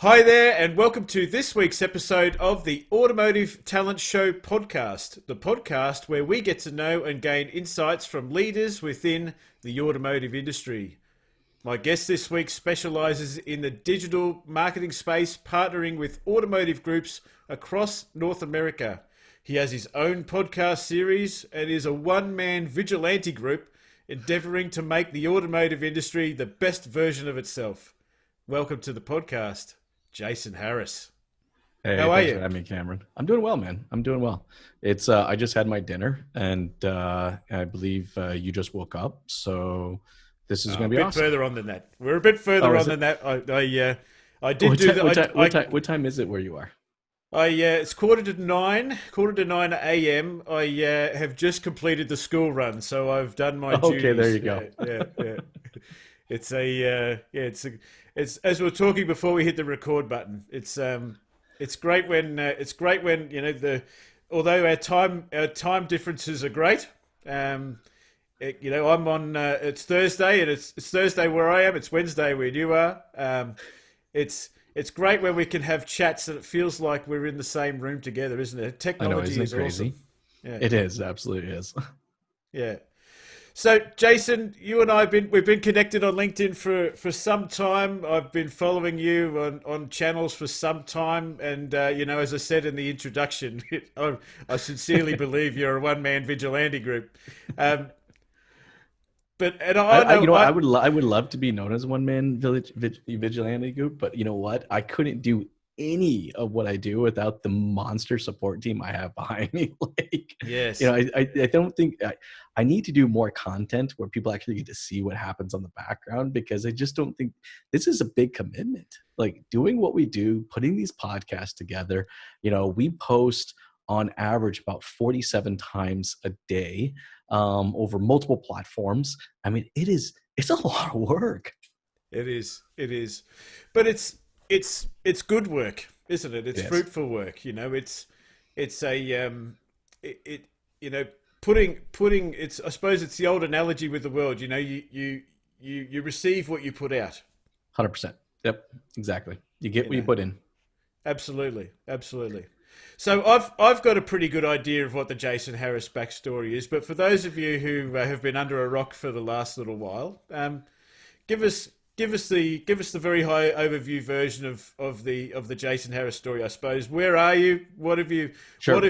Hi there, and welcome to this week's episode of the Automotive Talent Show podcast, the podcast where we get to know and gain insights from leaders within the automotive industry. My guest this week specializes in the digital marketing space, partnering with automotive groups across North America. He has his own podcast series and is a one-man vigilante group endeavoring to make the automotive industry the best version of itself. Welcome to the podcast, Jason Harris. Hey, How are thanks you? for having me, Cameron. I'm doing well, man. I'm doing well. It's I just had my dinner, and I believe you just woke up, so this is A going to be bit awesome. further on than that. We're a bit Oh, further on is than it? that. I did do that. What time is it where you are? It's quarter to nine a.m. I have just completed the school run, so I've done my Okay, there duties. you go. Yeah. It's as we were talking before we hit the record button. It's great when although our time differences are great. I'm on. It's Thursday, and it's Thursday where I am. It's Wednesday where you are. It's great when we can have chats and it feels like we're in the same room together, isn't it? I know, Technology isn't it is awesome. crazy? Yeah, It is, absolutely is. yeah. So, Jason, you and we've been connected on LinkedIn for some time. I've been following you on channels for some time, and as I said in the introduction, I sincerely believe you're a one-man vigilante group. Um, but and I I know I I would love to be known as one man vigilante group, but you know what? I couldn't do any of what I do without the monster support team I have behind me. yes, I don't think I need to do more content where people actually get to see what happens on the background, because I just don't think this is a big commitment. Like doing what we do, putting these podcasts together, we post on average about 47 times a day over multiple platforms. I mean, it's a lot of work. it is, but it's good work, isn't it? It's Yes, fruitful work. It's a it putting it's, I suppose it's the old analogy with the world. You receive what you put out. 100%. Yep, exactly. You get You what you know, put in. absolutely. So I've got a pretty good idea of what the Jason Harris backstory is, but for those of you who have been under a rock for the last little while, give us give us the very high overview version of the Jason Harris story, I suppose. Where are you? Sure.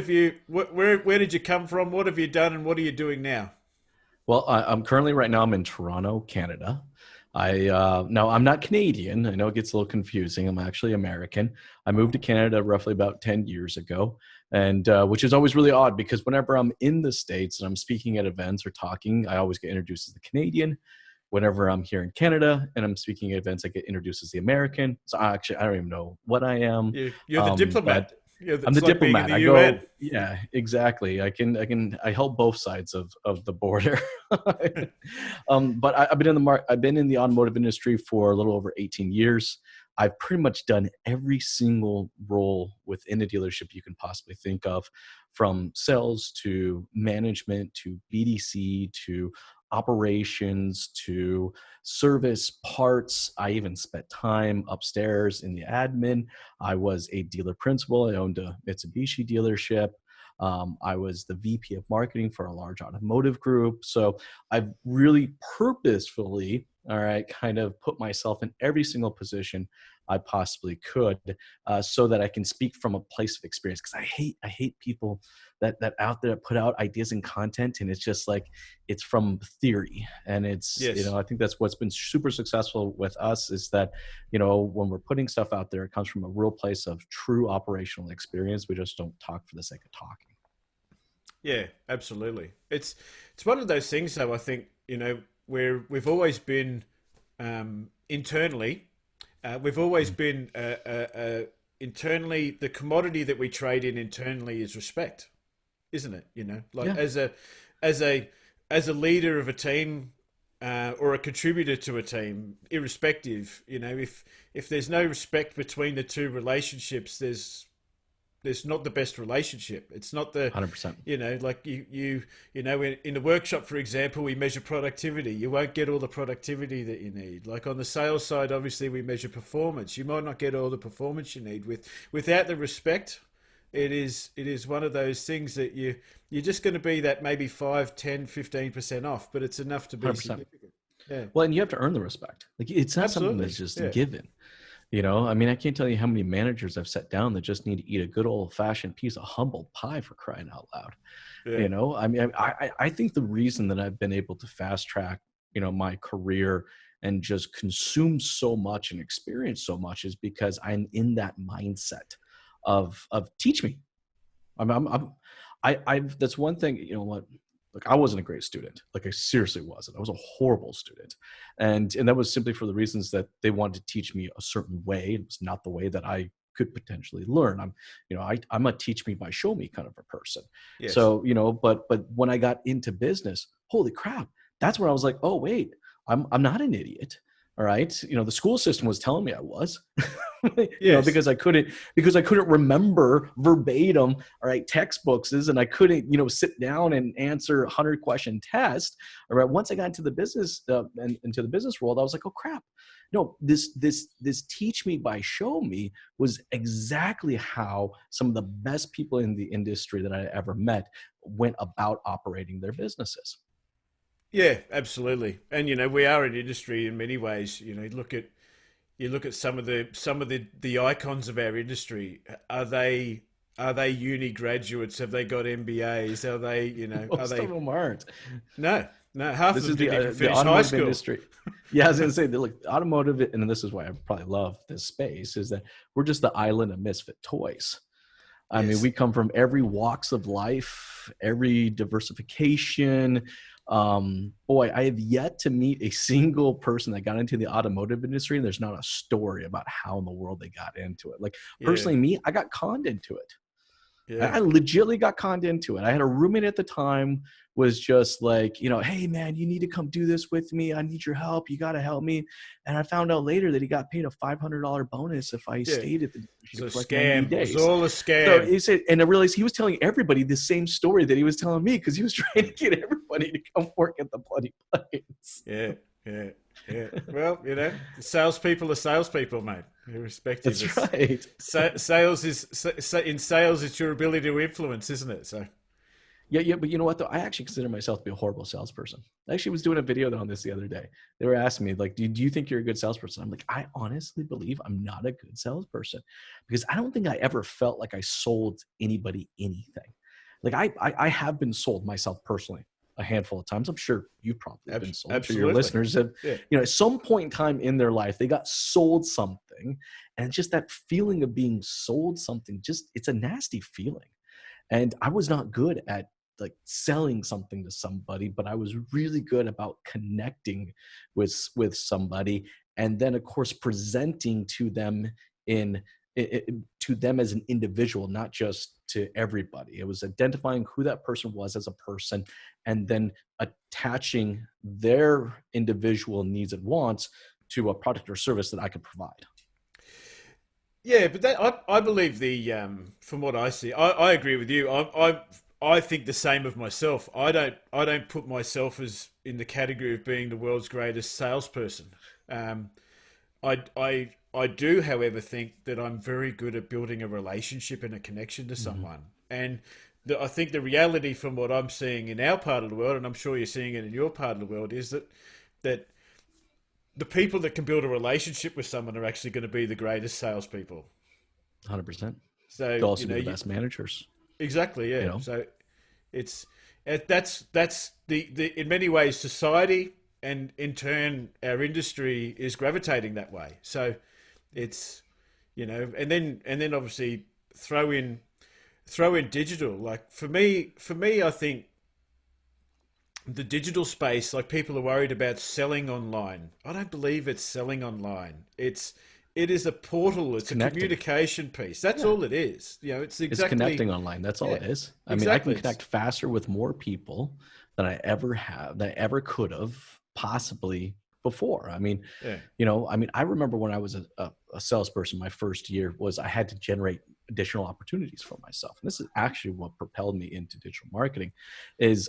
Where did you come from? What have you done, and what are you doing now? Well, I'm currently right now. I'm in Toronto, Canada. Now I'm not Canadian. I know it gets a little confusing. I'm actually American. I moved to Canada roughly about 10 years ago, and which is always really odd because whenever I'm in the States and I'm speaking at events or talking, I always get introduced as the Canadian. Whenever I'm here in Canada and I'm speaking at events, I get introduced as the American. So I don't even know what I am. You're the diplomat. But I'm the It's like being in diplomat. the I UN. go, yeah, exactly. I help both sides of the border. But I've been in the automotive industry for a little over 18 years. I've pretty much done every single role within a dealership you can possibly think of, from sales to management to BDC to operations to service parts. I even spent time upstairs in the admin. I was a dealer principal. I owned a Mitsubishi dealership. I was the VP of marketing for a large automotive group. So I've really purposefully, all right, kind of put myself in every single position I possibly could, so that I can speak from a place of experience. Because I hate people that out there that put out ideas and content, and it's just like it's from theory, and Yes. I think that's what's been super successful with us is that when we're putting stuff out there, it comes from a real place of true operational experience. We just don't talk for the sake of talking. Yeah, absolutely. It's one of those things, though. I think where we've always been internally, we've always Mm. been internally. The commodity that we trade in internally is respect, isn't it? Like Yeah. as a leader of a team, or a contributor to a team, irrespective. If there's no respect between the two relationships, there's not the best relationship. It's not the, 100%. like in the workshop, for example, we measure productivity. You won't get all the productivity that you need. Like on the sales side, obviously we measure performance. You might not get all the performance you need without the respect. It is one of those things that you're just going to be that maybe 5, 10, 15% off, but it's enough to be 100%. significant. Yeah. Well, and you have to earn the respect. Like it's not something that's just given. I mean, I can't tell you how many managers I've sat down that just need to eat a good old fashioned piece of humble pie, for crying out loud. Yeah. I mean, I think the reason that I've been able to fast track, my career and just consume so much and experience so much is because I'm in that mindset of teach me. That's one thing, Like I wasn't a great student. Like I seriously wasn't. I was a horrible student. And that was simply for the reasons that they wanted to teach me a certain way. It was not the way that I could potentially learn. I'm a teach me by show me kind of a person. Yes. So, but when I got into business, holy crap, that's where I was like, oh wait, I'm not an idiot. All right. The school system was telling me I was, because I couldn't remember verbatim, all right, textbooks, and I couldn't, sit down and answer a 100-question test. All right. Once I got into the business and into the business world, I was like, oh crap. No, this teach me by show me was exactly how some of the best people in the industry that I ever met went about operating their businesses. Yeah, absolutely. And we are an industry in many ways. You look at some of the icons of our industry. Are they uni graduates? Have they got MBAs? Are they Most of them aren't. No. Half of them didn't even finish high school. Industry. Yeah, I was going to say, look, automotive, and this is why I probably love this space, is that we're just the island of misfit toys. I mean, we come from every walks of life, every diversification. Boy, I have yet to meet a single person that got into the automotive industry and there's not a story about how in the world they got into it. Like personally, me, I got conned into it. Yeah. I legitimately got conned into it. I had a roommate at the time was just like, hey man, you need to come do this with me. I need your help. You got to help me. And I found out later that he got paid a $500 bonus if I stayed at the dealership for like 90 days. It was all a scam. So he said, and I realized he was telling everybody the same story that he was telling me because he was trying to get everybody to come work at the bloody place. Yeah. Well, salespeople are salespeople, mate. Irrespective. That's right. Sales in sales, it's your ability to influence, isn't it? So. Yeah, but you know what though? I actually consider myself to be a horrible salesperson. I actually was doing a video on this the other day. They were asking me, like, do you think you're a good salesperson? I'm like, I honestly believe I'm not a good salesperson because I don't think I ever felt like I sold anybody anything. Like I have been sold myself personally a handful of times. I'm sure you've probably been sold. I'm sure your listeners have, at some point in time in their life, they got sold something, and just that feeling of being sold something, it's a nasty feeling. And I was not good at like selling something to somebody, but I was really good about connecting with somebody. And then of course, presenting to them to them as an individual, not just to everybody. It was identifying who that person was as a person and then attaching their individual needs and wants to a product or service that I could provide. Yeah, but I believe from what I see, I agree with you. I think the same of myself. I don't put myself as in the category of being the world's greatest salesperson. I do, however, think that I'm very good at building a relationship and a connection to someone. And I think the reality from what I'm seeing in our part of the world, and I'm sure you're seeing it in your part of the world, is that the people that can build a relationship with someone are actually going to be the greatest salespeople. 100%. So they'll also be the best managers. Exactly. Yeah. So that's the in many ways society and in turn our industry is gravitating that way. So it's and then obviously throw in digital. Like for me I think the digital space, like people are worried about selling online. I don't believe it's selling online. It is a portal. It's a communication piece. That's all it is. It's connecting online. That's all it is. I mean, I can connect faster with more people than I ever could have possibly before. I mean, I remember when I was a salesperson, my first year was I had to generate additional opportunities for myself. And this is actually what propelled me into digital marketing is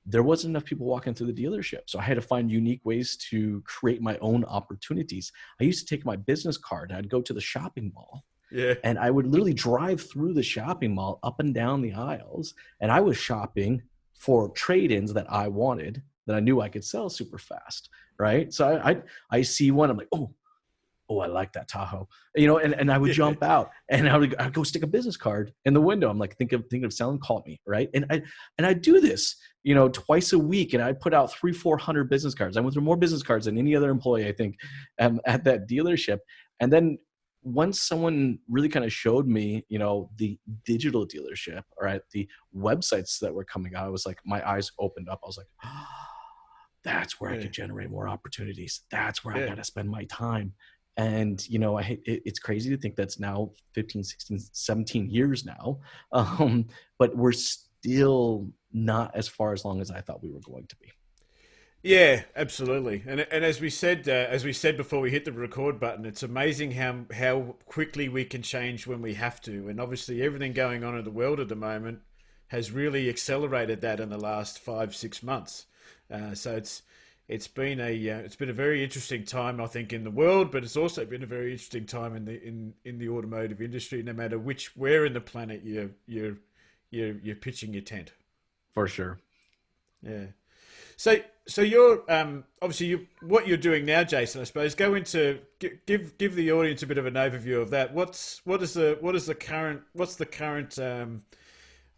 there wasn't enough people walking through the dealership. So I had to find unique ways to create my own opportunities. I used to take my business card and I'd go to the shopping mall. Yeah. And I would literally drive through the shopping mall up and down the aisles. And I was shopping for trade-ins that I wanted that I knew I could sell super fast. Right. So I see one, I'm like, oh, I like that Tahoe, and I would jump out and I'd go stick a business card in the window. I'm like, think of selling, call me. Right. And I do this, twice a week, and I put out 300-400 business cards. I went through more business cards than any other employee, I think, at that dealership. And then once someone really kind of showed me, the digital dealership, or the websites that were coming out, I was like, my eyes opened up. I was like, oh, that's where I could generate more opportunities. That's where I got to spend my time. And, it's crazy to think that's now 15, 16, 17 years now. But we're still not as far along as I thought we were going to be. Yeah, absolutely. And as we said before we hit the record button, it's amazing how quickly we can change when we have to. And obviously everything going on in the world at the moment has really accelerated that in the last 5-6 months. So it's been a very interesting time, I think, in the world, but it's also been a very interesting time in the automotive industry. No matter where in the planet you're pitching your tent. For sure. Yeah. So you're obviously what you're doing now, Jason. I suppose go into give the audience a bit of an overview of that. What's the current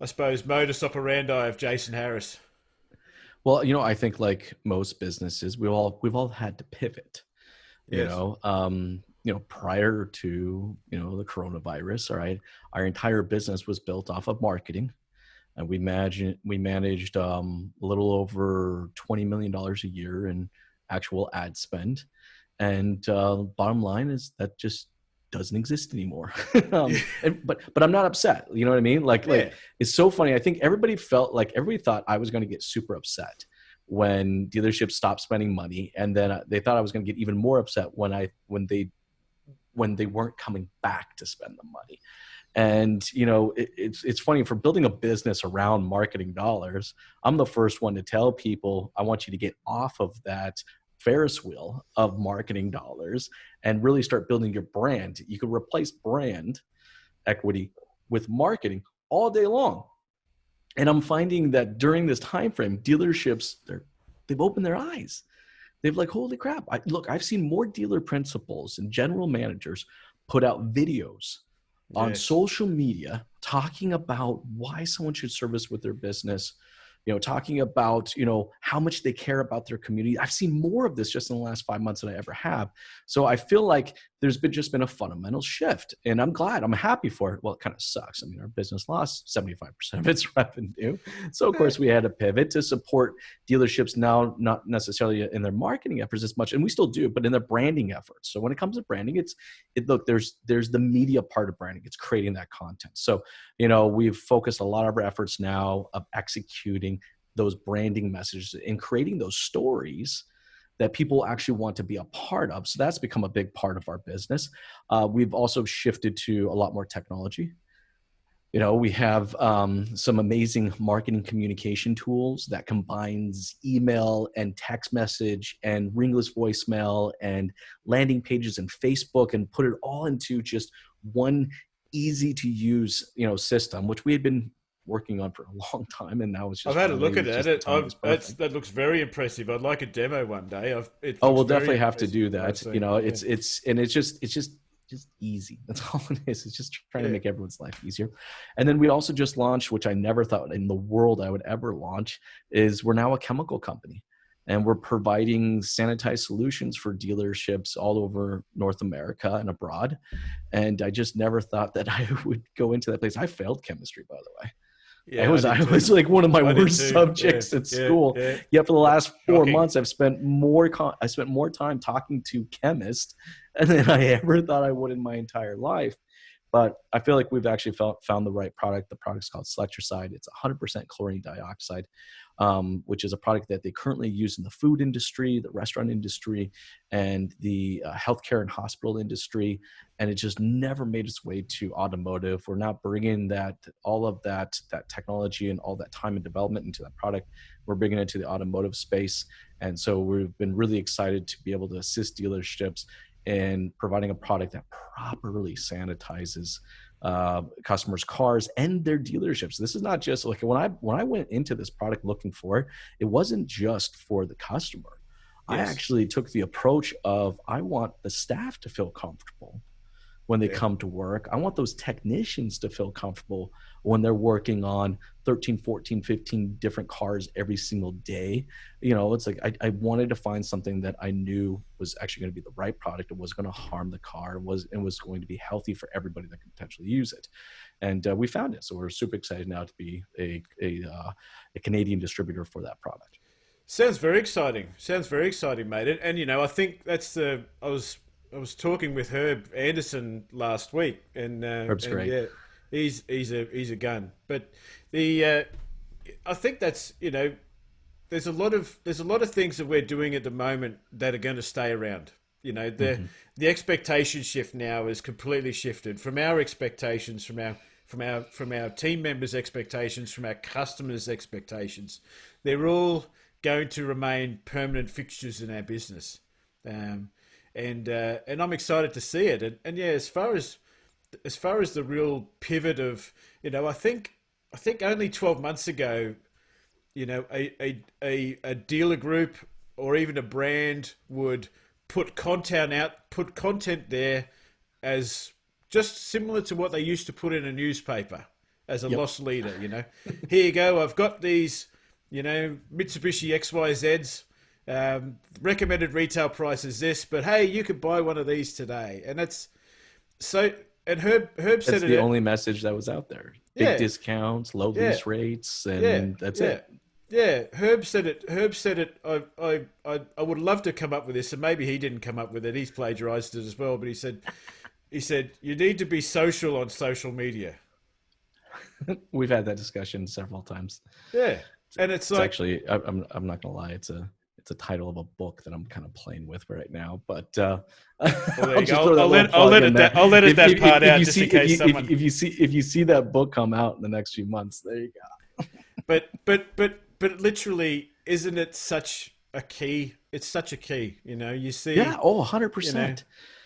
I suppose modus operandi of Jason Harris? Well, I think like most businesses, we've all had to pivot. Yes. Prior to the coronavirus, all right, our entire business was built off of marketing, and we managed a little over $20 million a year in actual ad spend, and bottom line is that just doesn't exist anymore. But I'm not upset. You know what I mean? Like it's so funny. I think everybody thought I was going to get super upset when dealerships stopped spending money, and then they thought I was going to get even more upset when they weren't coming back to spend the money. And it's funny, for building a business around marketing dollars, I'm the first one to tell people I want you to get off of that Ferris wheel of marketing dollars and really start building your brand. You can replace brand equity with marketing all day long. And I'm finding that during this time frame, dealerships, they've opened their eyes. They've like, holy crap. I've seen more dealer principals and general managers put out videos on social media talking about why someone should service with their business, talking about, how much they care about their community. I've seen more of this just in the last 5 months than I ever have. So I feel like there's been a fundamental shift, and I'm glad, I'm happy for it. Well, it kind of sucks. I mean, our business lost 75% of its revenue. So of course we had to pivot to support dealerships now, not necessarily in their marketing efforts as much, and we still do, but in their branding efforts. So when it comes to branding, there's the media part of branding. It's creating that content. So, we've focused a lot of our efforts now of executing those branding messages and creating those stories that people actually want to be a part of. So that's become a big part of our business. We've also shifted to a lot more technology. We have some amazing marketing communication tools that combines email and text message and ringless voicemail and landing pages and Facebook, and put it all into just one easy to use, system, which we had been working on for a long time, and now it's just. I've had a look at it. That looks very impressive. I'd like a demo one day. We'll definitely have to do that. It's just easy. That's all it is. It's just trying to make everyone's life easier. And then we also just launched, which I never thought in the world I would ever launch, is we're now a chemical company. And we're providing sanitized solutions for dealerships all over North America and abroad. And I just never thought that I would go into that place. I failed chemistry, by the way. Yeah, I was like one of my worst subjects at school. Yet for the last 4 months, I've spent more time talking to chemists than I ever thought I would in my entire life. But I feel like we've actually found the right product. The product's called Selectricide. It's 100% chlorine dioxide. which is a product that they currently use in the food industry, the restaurant industry, and the healthcare and hospital industry. And it just never made its way to automotive. We're now bringing all of that technology and all that time and development into that product. We're bringing it to the automotive space. And so we've been really excited to be able to assist dealerships in providing a product that properly sanitizes customers' cars and their dealerships. This is not just like when I went into this product looking for it, it wasn't just for the customer. Yes. I actually took the approach of I want the staff to feel comfortable when they come to work. I want those technicians to feel comfortable when they're working on 13, 14, 15 different cars every single day. It's like I wanted to find something that I knew was actually going to be the right product. It wasn't going to harm the car and was going to be healthy for everybody that could potentially use it. And we found it. So we're super excited now to be a Canadian distributor for that product. Sounds very exciting, mate. And I think that's I was talking with Herb Anderson last week, and Herb's great. Yeah, he's a gun. But I think that's there's a lot of things that we're doing at the moment that are going to stay around. The expectation shift now is completely shifted from our expectations, from our team members' expectations, from our customers' expectations. They're all going to remain permanent fixtures in our business. And I'm excited to see it. And yeah, as far as the real pivot of, I think only 12 months ago, a dealer group or even a brand would put content there as just similar to what they used to put in a newspaper as a loss leader. Here you go. I've got these, Mitsubishi XYZs. Recommended retail price is this, but hey, you could buy one of these today. And that's so. And Herb said that's the only message that was out there. Big discounts, low lease rates, and that's it. Yeah, Herb said it. I would love to come up with this, and maybe he didn't come up with it. He's plagiarized it as well. But he said you need to be social on social media. We've had that discussion several times. Yeah, and it's like actually, I'm not gonna lie, it's a title of a book that I'm kind of playing with right now, but I'll edit that part out just in case someone. If you see that book come out in the next few months, there you go. But literally, isn't it such a key? It's such a key, you see. Yeah. 100%.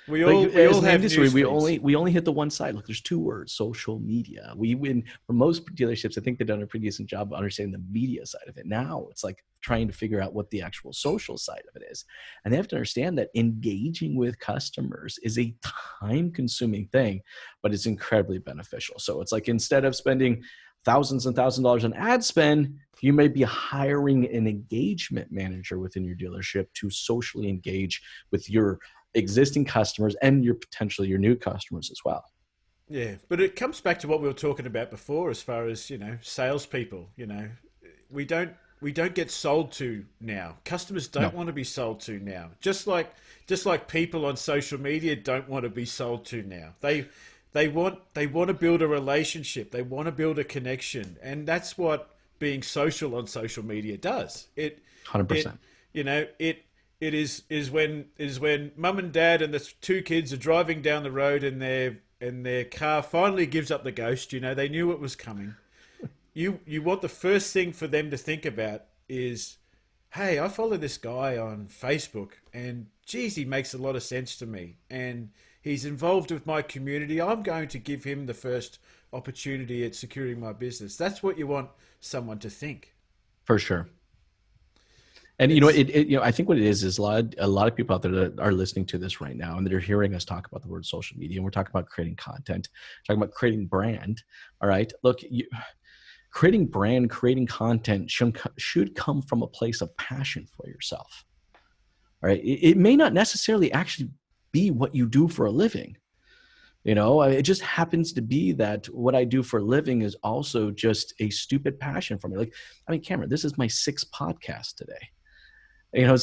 We all have industry. We only hit the one side. Look, there's two words: social media. We win for most dealerships. I think they've done a pretty decent job of understanding the media side of it. Now it's like trying to figure out what the actual social side of it is, and they have to understand that engaging with customers is a time-consuming thing, but it's incredibly beneficial. So it's like instead of spending thousands and thousands of dollars on ad spend, you may be hiring an engagement manager within your dealership to socially engage with your existing customers and potentially your new customers as well. Yeah, but it comes back to what we were talking about before, as far as salespeople. We don't get sold to now. Customers don't want to be sold to now. Just like people on social media don't want to be sold to now. They want to build a relationship. They want to build a connection, and that's what being social on social media does. 100%. It is when mum and dad and the two kids are driving down the road and their car finally gives up the ghost. They knew it was coming. You want the first thing for them to think about is, hey, I follow this guy on Facebook and geez, he makes a lot of sense to me and he's involved with my community. I'm going to give him the first opportunity at securing my business. That's what you want someone to think. For sure. And I think what it is a lot of people out there that are listening to this right now and that are hearing us talk about the word social media, and we're talking about creating content, talking about creating brand. All right, look, creating brand, creating content should come from a place of passion for yourself. All right, it may not necessarily actually be what you do for a living. It just happens to be that what I do for a living is also just a stupid passion for me. Cameron, this is my 6th podcast today. I had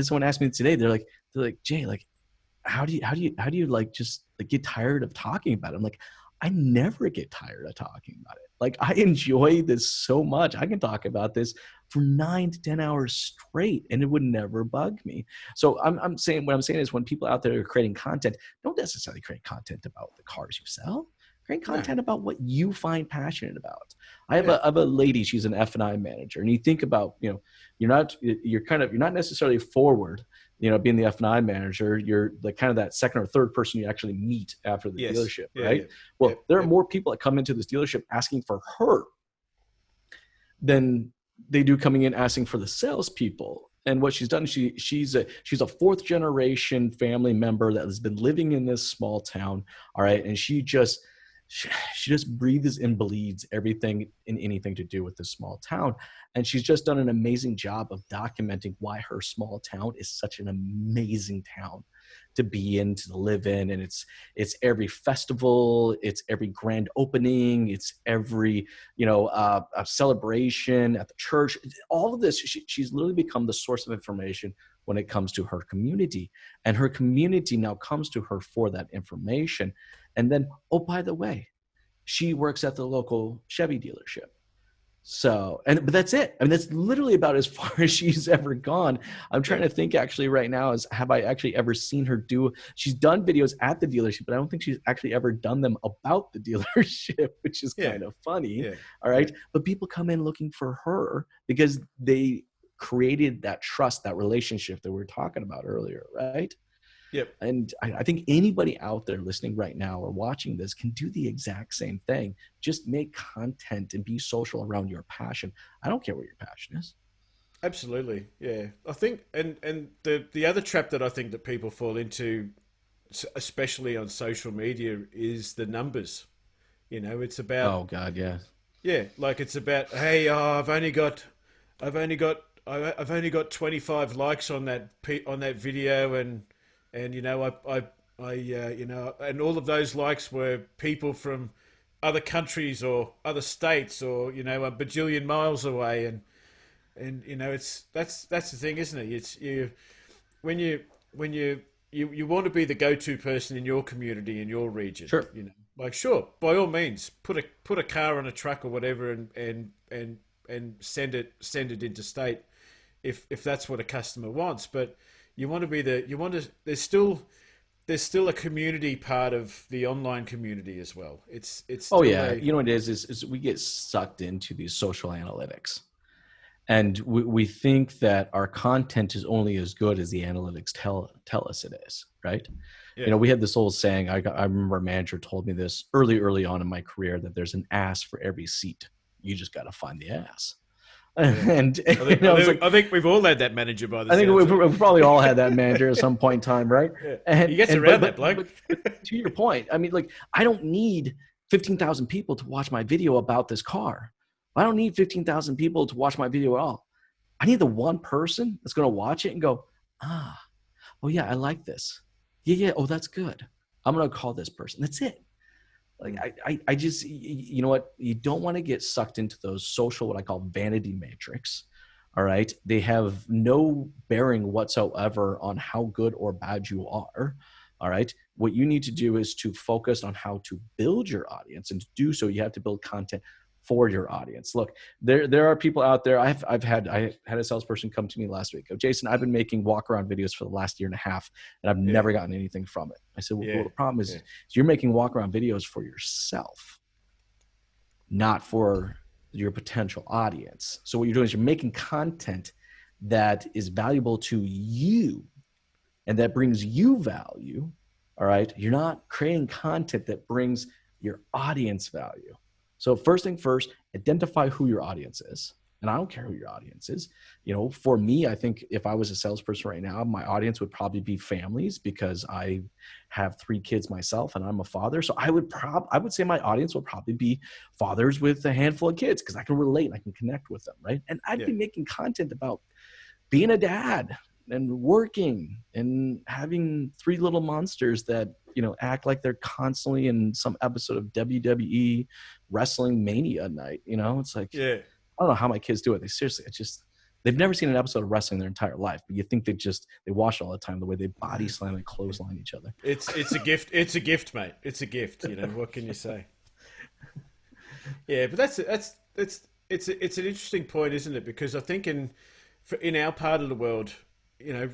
someone ask me today. They're like, Jay, how do you like just like get tired of talking about it? I'm like, I never get tired of talking about it. Like, I enjoy this so much. I can talk about this for 9 to 10 hours straight and it would never bug me. So I'm saying, what I'm saying is when people out there are creating content, don't necessarily create content about the cars you sell. Create No. content about what you find passionate about. I have a lady, she's an F&I manager, and you think about, you know, you're not necessarily forward, you know, being the F&I manager, you're the kind of that second or third person you actually meet after the dealership, right? Well, there are more people that come into this dealership asking for her than they do coming in asking for the salespeople. And what she's done, she's a fourth generation family member that has been living in this small town. All right. And she just breathes and bleeds everything and anything to do with this small town. And she's just done an amazing job of documenting why her small town is such an amazing town to be in, to live in. And it's every festival, it's every grand opening, it's every, you know, a celebration at the church. All of this, she's literally become the source of information when it comes to her community. And her community now comes to her for that information. And then, oh, by the way, she works at the local Chevy dealership. So, but that's it. I mean, that's literally about as far as she's ever gone. I'm trying to think actually right now is, have I actually ever seen her she's done videos at the dealership, but I don't think she's actually ever done them about the dealership, which is kind of funny. Yeah. All right. But people come in looking for her because they created that trust, that relationship that we were talking about earlier. Right. Yep. And I think anybody out there listening right now or watching this can do the exact same thing. Just make content and be social around your passion. I don't care what your passion is. Absolutely. Yeah. I think, and the other trap that I think that people fall into, especially on social media, is the numbers. You know, it's about, oh God, yeah. Yeah. Like it's about, hey, I've only got 25 likes on that video, and you know, I you know, and all of those likes were people from other countries or other states, or you know, a bajillion miles away, and you know, that's the thing, isn't it? It's when you want to be the go-to person in your community, in your region. Sure. You know, like sure, by all means, put a car on a truck or whatever, and send it interstate if that's what a customer wants, but there's still a community part of the online community as well. It's oh yeah, you know what it is we get sucked into these social analytics, and we think that our content is only as good as the analytics tell us it is, right? Yeah. You know, we had this old saying, I remember a manager told me this early on in my career, that there's an ass for every seat. You just got to find the ass. Yeah. And I think we've all had that manager by the I think we've probably all had that manager at some point in time, right? Yeah. And he gets around that bloke. But to your point, I mean, like, I don't need 15,000 people to watch my video about this car. I don't need 15,000 people to watch my video at all. I need the one person that's going to watch it and go, oh yeah, I like this. Yeah. Oh, that's good. I'm going to call this person. That's it. Like, I just, you know what? You don't want to get sucked into those social, what I call vanity metrics. All right. They have no bearing whatsoever on how good or bad you are. All right. What you need to do is to focus on how to build your audience, and to do so, you have to build content for your audience. Look, there are people out there. I had a salesperson come to me last week. Go, Jason, I've been making walk around videos for the last year and a half, and I've never gotten anything from it. I said, well, the problem is you're making walk around videos for yourself, not for your potential audience. So what you're doing is you're making content that is valuable to you and that brings you value. All right. You're not creating content that brings your audience value. So first thing first, identify who your audience is. And I don't care who your audience is. You know, for me, I think if I was a salesperson right now, my audience would probably be families, because I have 3 kids myself and I'm a father. So I would say my audience will probably be fathers with a handful of kids, because I can relate and I can connect with them, right? And I'd be making content about being a dad and working and having 3 little monsters that, you know, act like they're constantly in some episode of WWE Wrestling Mania night. You know, it's like, I don't know how my kids do it. They seriously, They've never seen an episode of wrestling their entire life, but you think they watch all the time, the way they body slam and clothesline each other. It's a gift. It's a gift, mate. It's a gift. What can you say? Yeah, but it's an interesting point, isn't it? Because I think in our part of the world,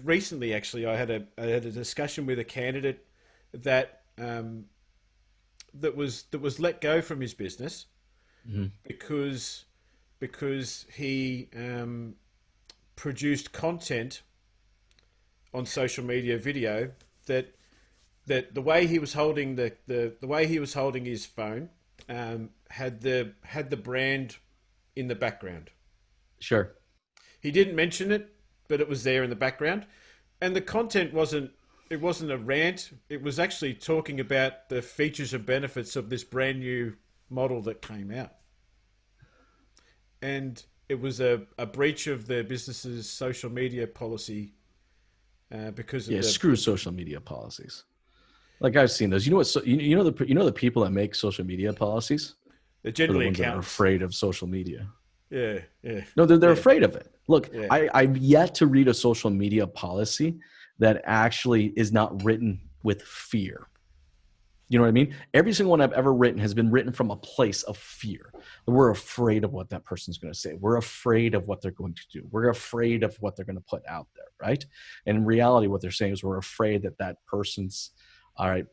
recently actually, I had a discussion with a candidate that that was let go from his business because he produced content on social media video that the way he was holding the way he was holding his phone had the brand in the background. Sure. He didn't mention it, but it was there in the background, and the content wasn't a rant. It was actually talking about the features and benefits of this brand new model that came out, and it was a breach of their business's social media policy because of screw social media policies. Like, I've seen those. You know what? So, you know the people that make social media policies. They're generally the ones that are accountants. afraid of social media. Yeah, yeah. No, they're afraid of it. Look, Yeah. I've yet to read a social media policy that actually is not written with fear. You know what I mean? Every single one I've ever written has been written from a place of fear. We're afraid of what that person's going to say. We're afraid of what they're going to do. We're afraid of what they're going to put out there, right? And in reality, what they're saying is we're afraid that person's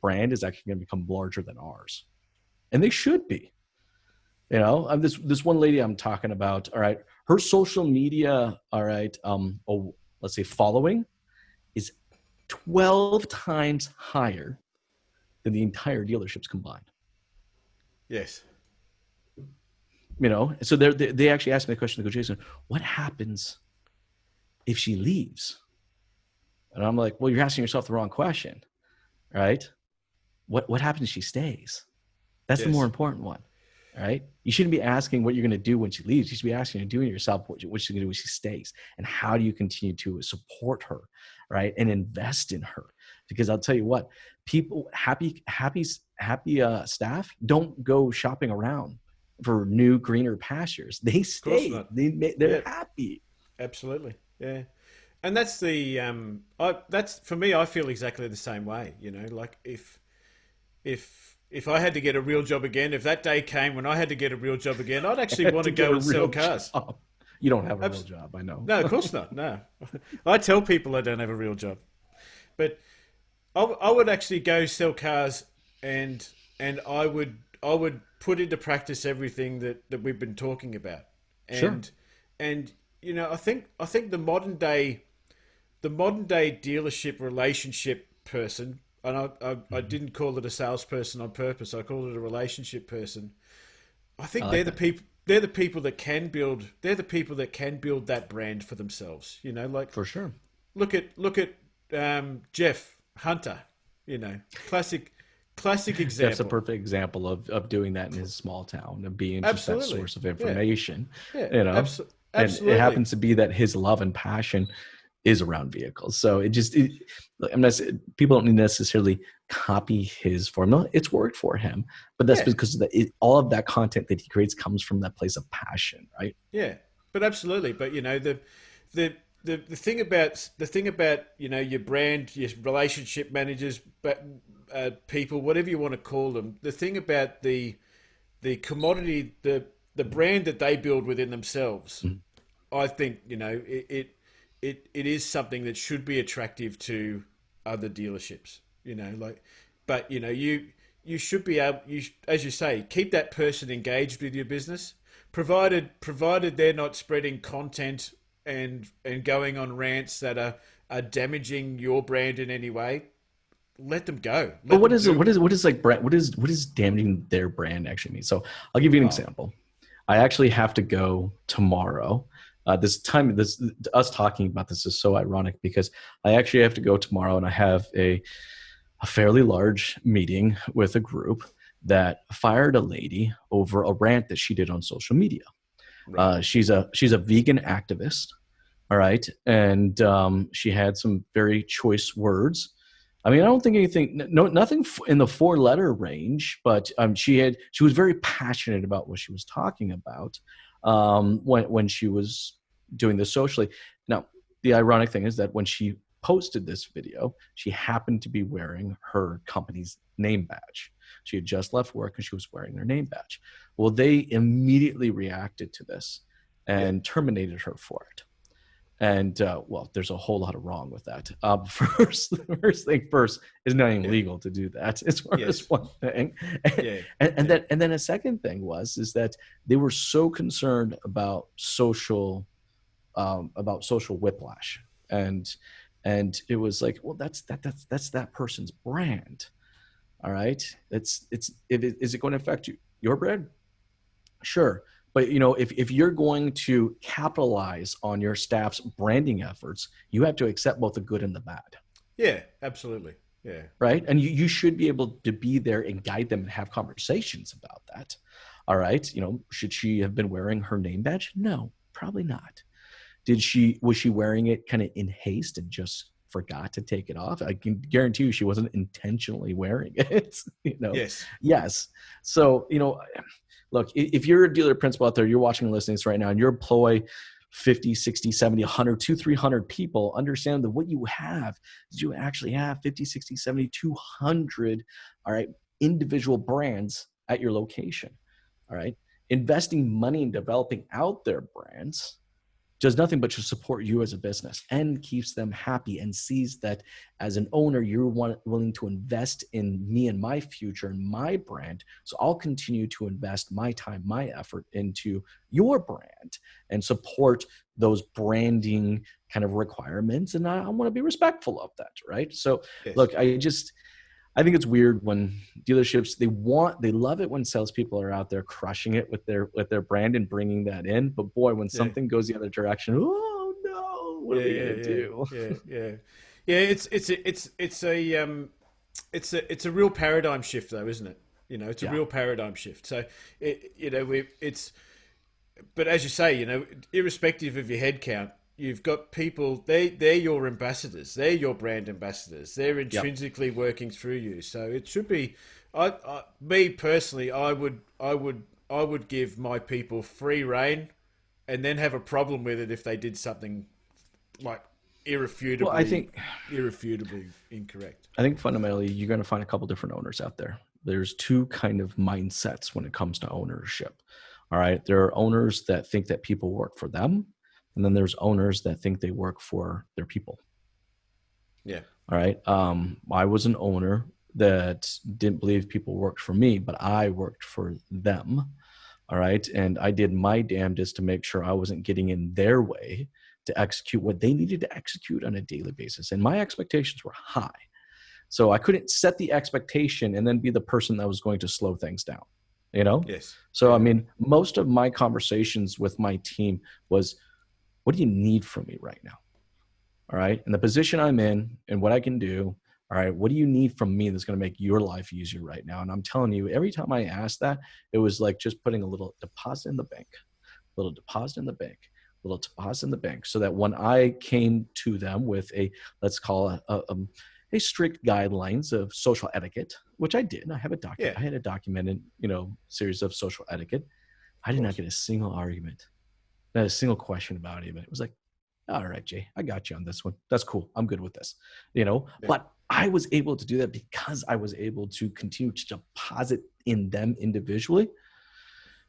brand is actually going to become larger than ours. And they should be. This one lady I'm talking about, all right, her social media, all right, let's say following is 12 times higher than the entire dealerships combined. Yes. So they actually asked me the question. They go, Jason, what happens if she leaves? And I'm like, well, you're asking yourself the wrong question, right? What happens if she stays? That's the more important one, right? You shouldn't be asking what you're going to do when she leaves. You should be asking and doing yourself what she's going to do when she stays, and how do you continue to support her, right? And invest in her. Because I'll tell you what, people, happy staff don't go shopping around for new greener pastures. They stay. They're happy. Absolutely, yeah. And that's that's for me. I feel exactly the same way. Like if I had to get a real job again, if that day came when I had to get a real job again, I'd actually want to go and sell cars. Job. You don't have a real job, I know. No, of course not. No, I tell people I don't have a real job, but I would actually go sell cars, and I would put into practice everything that we've been talking about. And I think the modern day dealership relationship person. And I didn't call it a salesperson on purpose. I called it a relationship person. I think they're the people. They're the people that can build. They're the people that can build that brand for themselves. Like for sure. Look at Jeff Hunter. Classic example. That's a perfect example of doing that in his small town, of being just that source of information. Yeah. Absolutely. And it happens to be that his love and passion is around vehicles. So people don't necessarily copy his formula. It's worked for him, but that's because all of that content that he creates comes from that place of passion, right? Yeah, but absolutely. But the thing about your brand, your relationship managers, people, whatever you want to call them, the thing about the commodity, the brand that they build within themselves, I think it is something that should be attractive to other dealerships, but you should be able, as you say, keep that person engaged with your business, provided they're not spreading content and going on rants that are damaging your brand in any way. Let them go. But what does damaging their brand actually mean? So I'll give you an example. I actually have to go tomorrow. Us talking about this is so ironic because I actually have to go tomorrow, and I have a fairly large meeting with a group that fired a lady over a rant that she did on social media. Right. She's a vegan activist, all right, and she had some very choice words. I mean, I don't think nothing in the 4-letter range, but she was very passionate about what she was talking about when she was doing this socially. Now, the ironic thing is that when she posted this video, she happened to be wearing her company's name badge. She had just left work and she was wearing her name badge. Well, they immediately reacted to this and terminated her for it. And well, there's a whole lot of wrong with that. The first thing first is not even legal to do that. It's first one thing, and then a second thing is that they were so concerned about social whiplash, and it was like, well, that's that person's brand. All right, is it going to affect your brand? Sure. But, if you're going to capitalize on your staff's branding efforts, you have to accept both the good and the bad. Yeah, absolutely. Yeah. Right. And you should be able to be there and guide them and have conversations about that. All right. Should she have been wearing her name badge? No, probably not. Was she wearing it kind of in haste and just forgot to take it off? I can guarantee you she wasn't intentionally wearing it. Yes. So, look, if you're a dealer principal out there, you're watching and listening to this right now, and you employ 50, 60, 70, 100, 200, 300 people, understand that what you have is you actually have 50, 60, 70, 200, all right, individual brands at your location, all right? Investing money in developing out their brands does nothing but to support you as a business and keeps them happy and sees that as an owner, you're willing to invest in me and my future and my brand. So I'll continue to invest my time, my effort into your brand and support those branding kind of requirements. And I want to be respectful of that, right? So look, I think it's weird when dealerships, they love it when salespeople are out there crushing it with their brand and bringing that in. But boy, when something goes the other direction, oh no, what are we gonna do? It's a real paradigm shift, though, isn't it? It's a real paradigm shift. So but as you say, irrespective of your head count, you've got people, they're your ambassadors. They're your brand ambassadors. They're intrinsically working through you. So it should be, me personally, I would give my people free rein and then have a problem with it if they did something like irrefutably incorrect. I think fundamentally you're going to find a couple different owners out there. There's two kind of mindsets when it comes to ownership. All right. There are owners that think that people work for them. And then there's owners that think they work for their people. Yeah. All right. I was an owner that didn't believe people worked for me, but I worked for them. All right. And I did my damnedest to make sure I wasn't getting in their way to execute what they needed to execute on a daily basis. And my expectations were high. So I couldn't set the expectation and then be the person that was going to slow things down, Yes. So, I mean, most of my conversations with my team was, what do you need from me right now? All right. And the position I'm in and what I can do. All right. What do you need from me that's going to make your life easier right now? And I'm telling you, every time I asked that, it was like just putting a little deposit in the bank, little deposit in the bank, little deposit in the bank. So that when I came to them with let's call a strict guidelines of social etiquette, which I did. I have a document. I had a documented, series of social etiquette. I did not get a single argument. Not a single question about it even. It was like, all right, Jay, I got you on this one. That's cool. I'm good with this, But I was able to do that because I was able to continue to deposit in them individually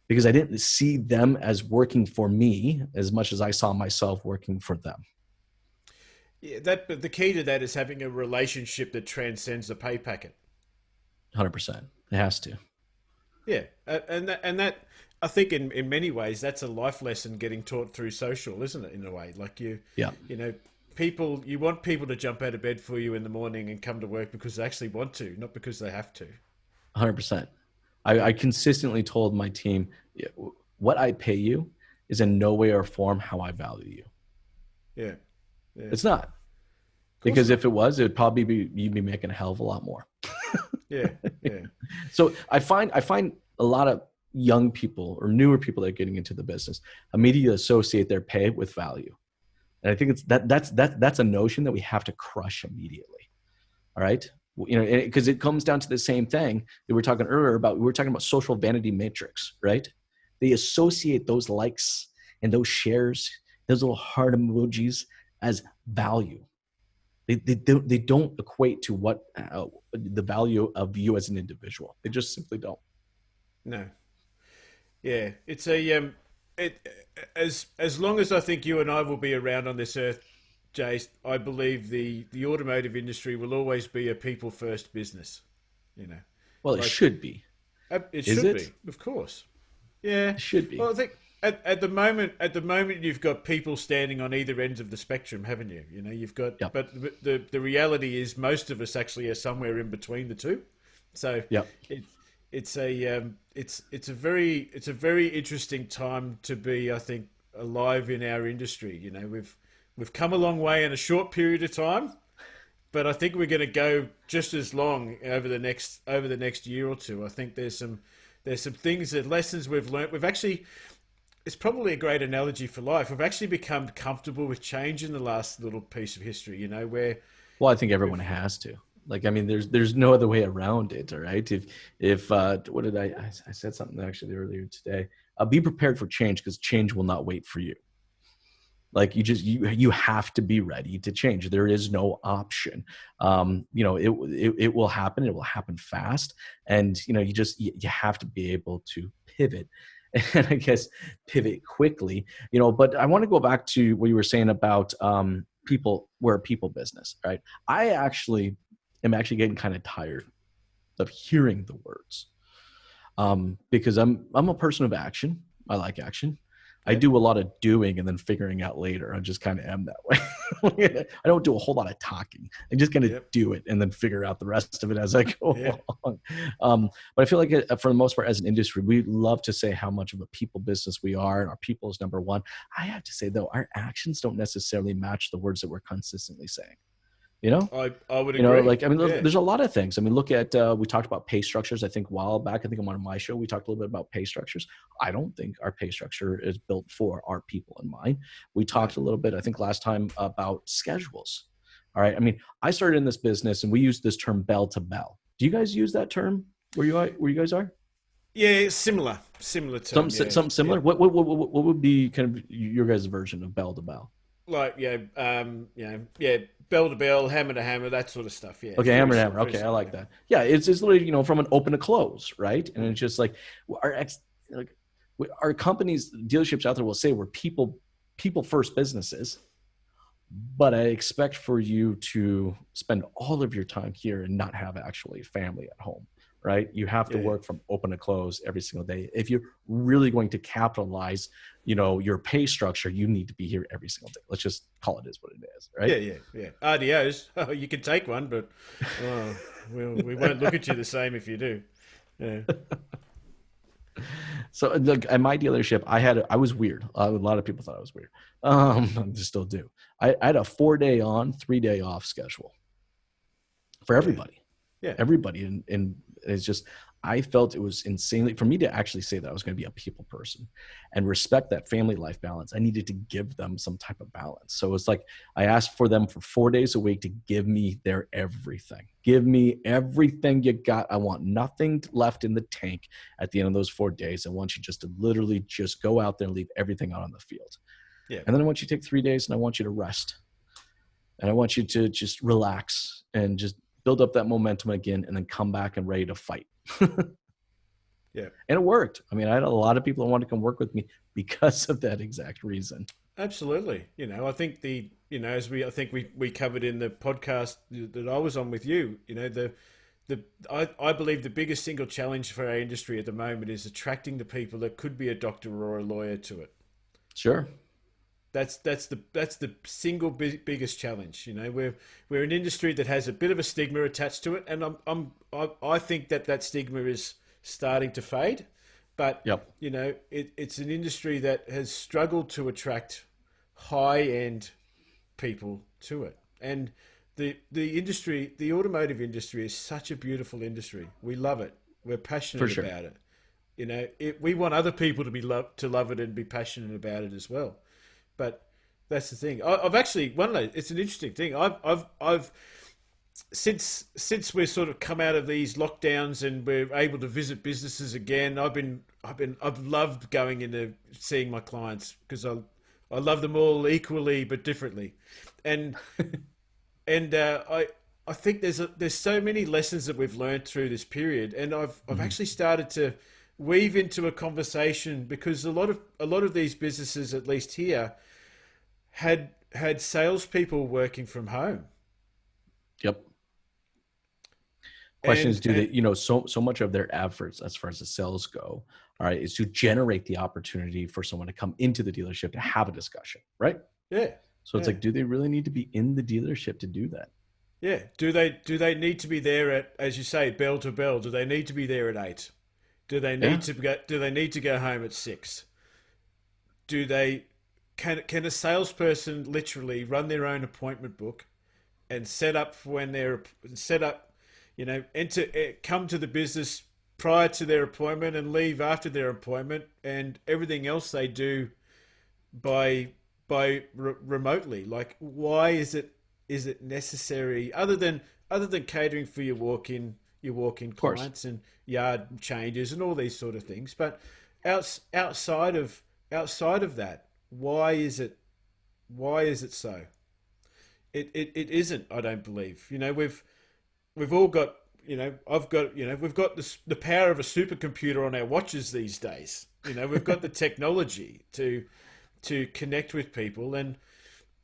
because I didn't see them as working for me as much as I saw myself working for them. Yeah, but the key to that is having a relationship that transcends the pay packet. 100%. It has to. Yeah, and that I think in many ways that's a life lesson getting taught through social, isn't it? In a way, like you want people to jump out of bed for you in the morning and come to work because they actually want to, not because they have to. 100%. I consistently told my team, what I pay you is in no way or form how I value you. Yeah. It's not. Because if it was, it'd probably be, you'd be making a hell of a lot more. Yeah. So I find a lot of young people or newer people that are getting into the business immediately associate their pay with value. And I think that's a notion that we have to crush immediately. All right. Because it comes down to the same thing that we were talking earlier about. We were talking about social vanity metrics, right? They associate those likes and those shares those little heart emojis as value. They don't equate to what the value of you as an individual. They just simply don't. No. Yeah, it's a it as long as I think you and I will be around on this earth, Jace, I believe the automotive industry will always be a people first business. You know, Well, it like should be. it Is should it? be, of course. Yeah. It should be. Well, I think at the moment you've got people standing on either ends of the spectrum, haven't you? You know, you've got, Yep. but the reality is most of us actually are somewhere in between the two. So Yep. it, it's a very interesting time to be, I think, alive in our industry. You know, we've come a long way in a short period of time, but I think we're going to go just as long over the next year or two. I think there's some things that lessons we've learned. We've actually, it's probably a great analogy for life. We've actually become comfortable with change in the last little piece of history. You know, where Well, I think everyone has to. Like, I mean, there's no other way around it. All right. If what did I said something actually earlier today. Be prepared for change, because change will not wait for you. Like, you have to be ready to change. There is no option. It will happen. It will happen fast. And, you have to be able to pivot, and I guess pivot quickly, but I want to go back to what you were saying about, we're a people business, right? I am actually getting kind of tired of hearing the words, because I'm a person of action. I like action. I do a lot of doing and then figuring out later. I just kind of am that way. I don't do a whole lot of talking. I just kind of do it and then figure out the rest of it as I go along. But I feel like for the most part, as an industry, we love to say how much of a people business we are, and our people is number one. I have to say, though, our actions don't necessarily match the words that we're consistently saying. I would agree. There's a lot of things. I mean, look at, we talked about pay structures. I think a while back, I think on one of my show, we talked a little bit about pay structures. I don't think our pay structure is built for our people in mind. We talked a little bit, I think last time, about schedules. All right. I mean, I started in this business and we use this term bell to bell. Do you guys use that term where you guys are? Yeah, similar term. Something similar. Yeah. What would be kind of your guys' version of bell to bell? Like, bell to bell, hammer to hammer, that sort of stuff. Yeah. Okay, hammer to hammer. Okay, I like that. Yeah, it's literally, from an open to close, right? And it's just like our companies, dealerships out there will say we're people first businesses, but I expect for you to spend all of your time here and not have actually family at home, right? You have to work from open to close every single day. If you're really going to capitalize, your pay structure, you need to be here every single day. Let's just call it is what it is, right? Yeah. RDOs, you can take one, but we won't look at you the same if you do. Yeah. So look, at my dealership, I was weird. A lot of people thought I was weird. I just still do. I had a 4-day on, 3-day off schedule for everybody. Yeah. Everybody. And it's just, I felt it was insanely, for me to actually say that I was going to be a people person and respect that family life balance, I needed to give them some type of balance. So it's like, I asked for them for 4 days a week to give me their everything. Give me everything you got. I want nothing left in the tank at the end of those 4 days. I want you just to literally just go out there and leave everything out on the field. Yeah. And then I want you to take 3 days and I want you to rest. And I want you to just relax and just build up that momentum again, and then come back and ready to fight. Yeah. And it worked. I mean, I had a lot of people that wanted to come work with me because of that exact reason. Absolutely. I think I think we covered in the podcast that I was on with you, I believe the biggest single challenge for our industry at the moment is attracting the people that could be a doctor or a lawyer to it. Sure. That's the single biggest challenge. We're an industry that has a bit of a stigma attached to it, and I think that stigma is starting to fade. But it's an industry that has struggled to attract high end people to it, and the industry, the automotive industry, is such a beautiful industry. We love it. We're passionate about it. We want other people to love it and be passionate about it as well. But that's the thing. I've actually it's an interesting thing. I've since we're sort of come out of these lockdowns and we're able to visit businesses again, I've loved going into seeing my clients, because I I love them all equally but differently, and I think there's so many lessons that we've learned through this period, and I've Hmm. actually started to weave into a conversation because a lot of these businesses, at least here, had salespeople working from home, Yep. Question is, and do they, so much of their efforts as far as the sales go, all right, is to generate the opportunity for someone to come into the dealership to have a discussion, right? yeah, So it's yeah. like, do they really need to be in the dealership to do that? Yeah. Do they need to be there at, as you say, bell to bell? Do they need to be there at 8? Yeah. Do they need to go home at 6? Do they can a salesperson literally run their own appointment book and set up for when they're set up, enter come to the business prior to their appointment and leave after their appointment, and everything else they do by remotely? Like, why is it necessary, other than catering for your walk in Of course. clients and yard changes and all these sort of things? But outside of that, why is it so? It isn't, I don't believe. We've all got, I've got, we've got the power of a supercomputer on our watches these days. We've got the technology to connect with people, and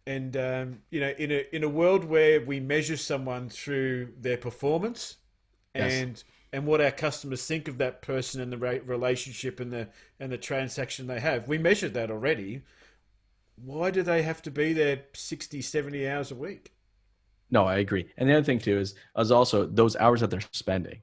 in a world where we measure someone through their performance Yes. and what our customers think of that person and the relationship and the transaction they have, we measured that already. Why do they have to be there 60, 70 hours a week? No, I agree. And the other thing too is also those hours that they're spending.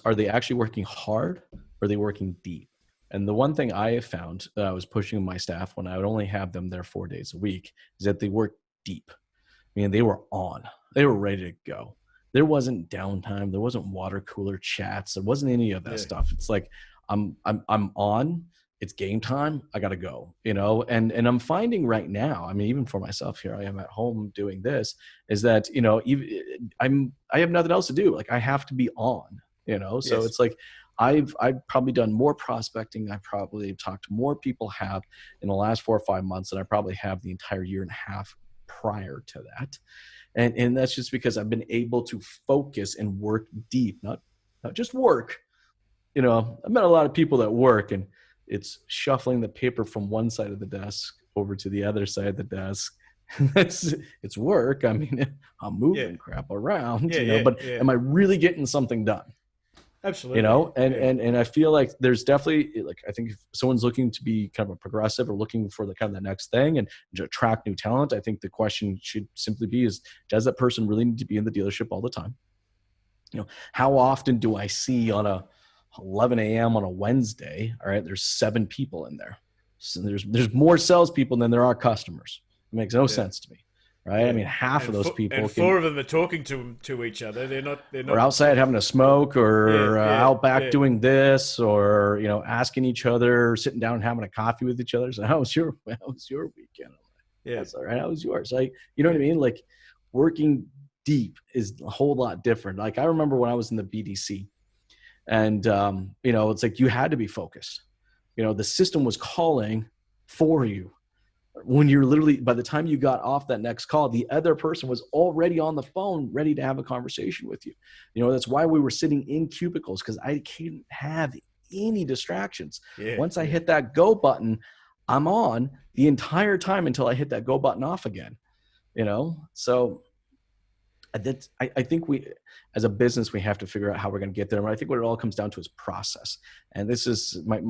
Are they actually working hard or are they working deep? And the one thing I have found that I was pushing my staff when I would only have them there 4 days a week is that they work deep. I mean, they were on. They were ready to go. There wasn't downtime. There wasn't water cooler chats. There wasn't any of that Yeah, stuff. It's like I'm on. It's game time. I gotta go. And I'm finding right now. I mean, even for myself here, I am at home doing this. Is that I have nothing else to do. Like I have to be on. So yes, it's like I've probably done more prospecting. I probably talked to more people have in the last 4 or 5 months than I probably have the entire year and a half prior to that. And that's just because I've been able to focus and work deep, not just work. I've met a lot of people that work and it's shuffling the paper from one side of the desk over to the other side of the desk. It's work. I mean, I'm yeah, moving crap around, yeah, yeah, but yeah. am I really getting something done? Absolutely, And yeah, and I feel like there's definitely, like, I think if someone's looking to be kind of a progressive or looking for the kind of the next thing and to attract new talent, I think the question should simply be is, does that person really need to be in the dealership all the time? How often do I see on a 11 a.m. on a Wednesday, all right, there's 7 people in there. So there's more salespeople than there are customers. It makes no yeah, sense to me, right? I yeah. mean, half of And those four, people and can four of them are talking to each other. They're not. They're or not. outside having a smoke Yeah, or yeah, out back yeah, doing this or asking each other, sitting down and having a coffee with each other. So how was your weekend? yeah, That's all right. How was yours? You know what I yeah, mean? Like, working deep is a whole lot different. Like, I remember when I was in the BDC, and it's like you had to be focused. The system was calling for you when you're literally, by the time you got off that next call, the other person was already on the phone ready to have a conversation with you. That's why we were sitting in cubicles, because I couldn't have any distractions. yeah, Once I yeah, hit that go button, I'm on the entire time until I hit that go button off again. So I think we, as a business, we have to figure out how we're going to get there. And I think what it all comes down to is process. And this is my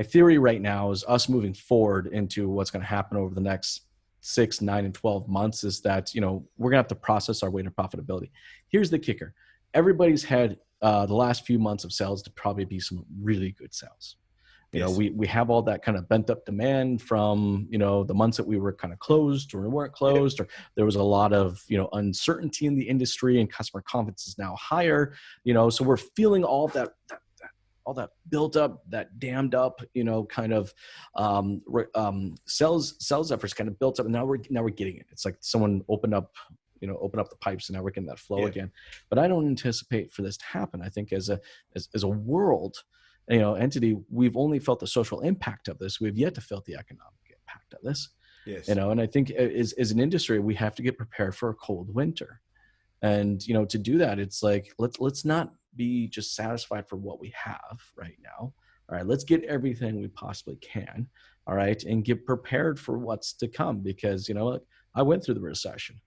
theory right now is us moving forward into what's going to happen over the next 6, 9, and 12 months is that, we're going to have to process our way to profitability. Here's the kicker. Everybody's had the last few months of sales to probably be some really good sales. yes, We have all that kind of bent up demand from, the months that we were kind of closed or we weren't yep, closed, or there was a lot of, uncertainty in the industry and customer confidence is now higher, so we're feeling all that built up, that dammed up, kind of sales efforts kind of built up, and now we're getting it. It's like someone open up the pipes, and now we're getting that flow yeah, again. But I don't anticipate for this to happen. I think as a world, entity, we've only felt the social impact of this. We've yet to feel the economic impact of this. Yes. And I think as an industry, we have to get prepared for a cold winter. And, to do that, it's like, let's not be just satisfied for what we have right now. All right, let's get everything we possibly can. All right. And get prepared for what's to come, because, I went through the recession.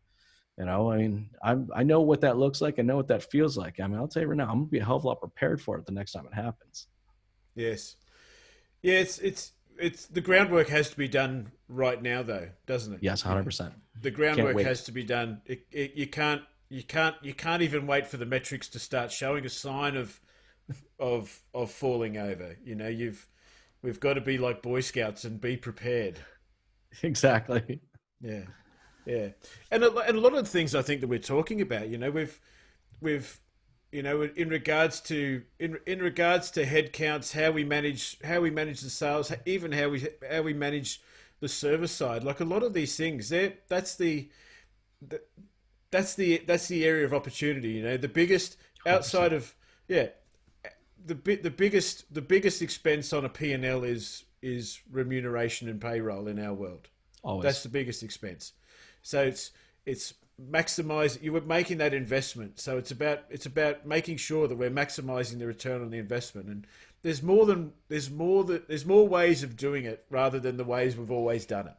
I know what that looks like. I know what that feels like. I'll tell you right now, I'm gonna be a hell of a lot prepared for it the next time it happens. Yes. Yeah, it's the groundwork has to be done right now, though, doesn't it? Yes, 100%. The groundwork has to be done. You can't even wait for the metrics to start showing a sign of falling over. We've got to be like Boy Scouts and be prepared. Exactly. Yeah, yeah, and a lot of the things I think that we're talking about, we've in regards to headcounts, how we manage the sales, even how we manage the service side. Like a lot of these things, that's the area of opportunity. The biggest 100%. Outside of the biggest expense on a P&L is remuneration and payroll in our world. Always. That's the biggest expense. So it's maximize. You were making that investment. So it's about making sure that we're maximizing the return on the investment. And there's more ways of doing it rather than the ways we've always done it.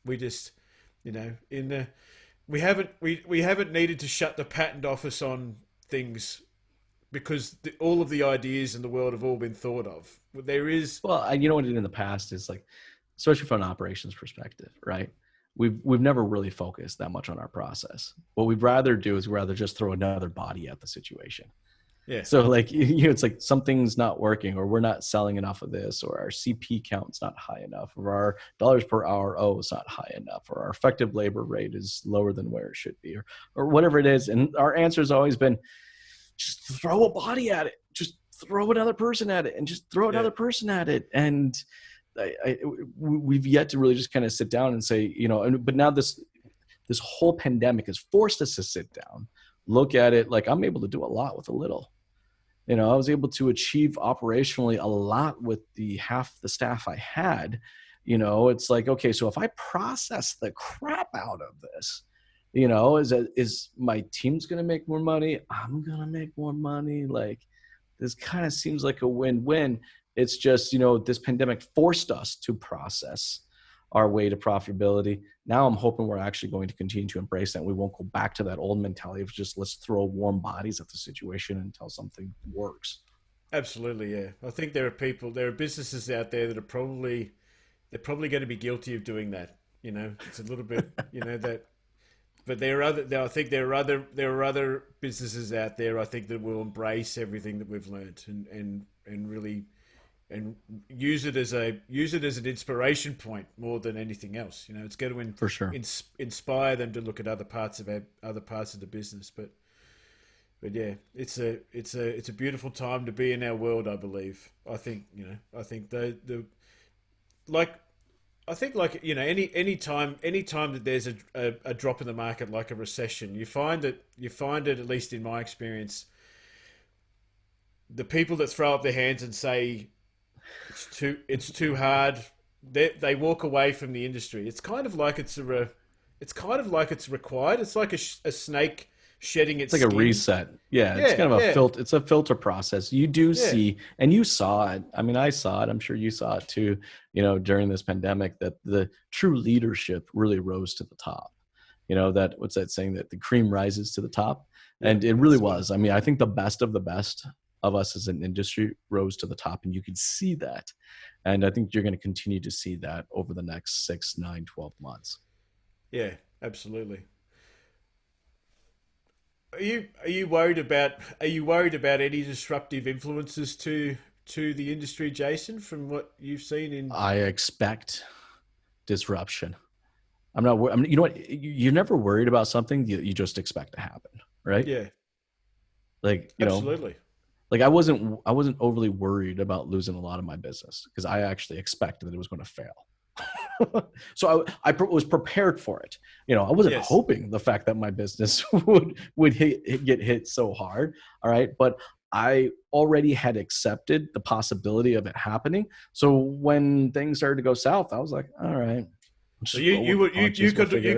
We just, we haven't needed to shut the patent office on things because all of the ideas in the world have all been thought of. There is... Well, what I did in the past is, like, especially from an operations perspective, right? We've never really focused that much on our process. What we'd rather do is just throw another body at the situation. Yeah. So, like, it's like something's not working, or we're not selling enough of this, or our CP count's not high enough, or our dollars per hour is not high enough, or our effective labor rate is lower than where it should be, or whatever it is. And our answer has always been, just throw a body at it, just throw another person at it, and just throw another person at it. And we've yet to really just kind of sit down and say, but now this whole pandemic has forced us to sit down, look at it like, I'm able to do a lot with a little. I was able to achieve operationally a lot with the half the staff I had. It's like, okay, so if I process the crap out of this, is my team's going to make more money? I'm going to make more money. Like, this kind of seems like a win-win. It's just, this pandemic forced us to process our way to profitability. Now I'm hoping we're actually going to continue to embrace that. We won't go back to that old mentality of just, let's throw warm bodies at the situation until something works. Absolutely, yeah. I think there are businesses out there that they're probably going to be guilty of doing that. It's a little bit, that. But there are other businesses out there, I think, that will embrace everything that we've learned and really use it as an inspiration point more than anything else. It's going to for sure inspire them to look at other parts of the business. But yeah, it's a beautiful time to be in our world, I believe. I think any time that there's a drop in the market, like a recession, you find it, at least in my experience, the people that throw up their hands and say it's too hard, they walk away from the industry. It's kind of like it's required. It's like a snake shedding its skin. Like a reset. Yeah, it's kind of a filter. It's a filter process. You do see, and you saw it. I mean, I saw it. I'm sure you saw it too. During this pandemic, that the true leadership really rose to the top. That, what's that saying, that the cream rises to the top, and it really was. I mean, I think the best of us as an industry rose to the top, and you can see that. And I think you're going to continue to see that over the next 6, 9, 12 months. Yeah, absolutely. Are you worried about any disruptive influences to the industry, Jason, from what you've seen in? I expect disruption. I'm not. You know what? You're never worried about something you just expect to happen, right? Yeah. Like, absolutely. Like, I wasn't overly worried about losing a lot of my business because I actually expected that it was going to fail. So I was prepared for it. I wasn't hoping the fact that my business would get hit so hard. All right. But I already had accepted the possibility of it happening. So when things started to go south, I was like, all right. So you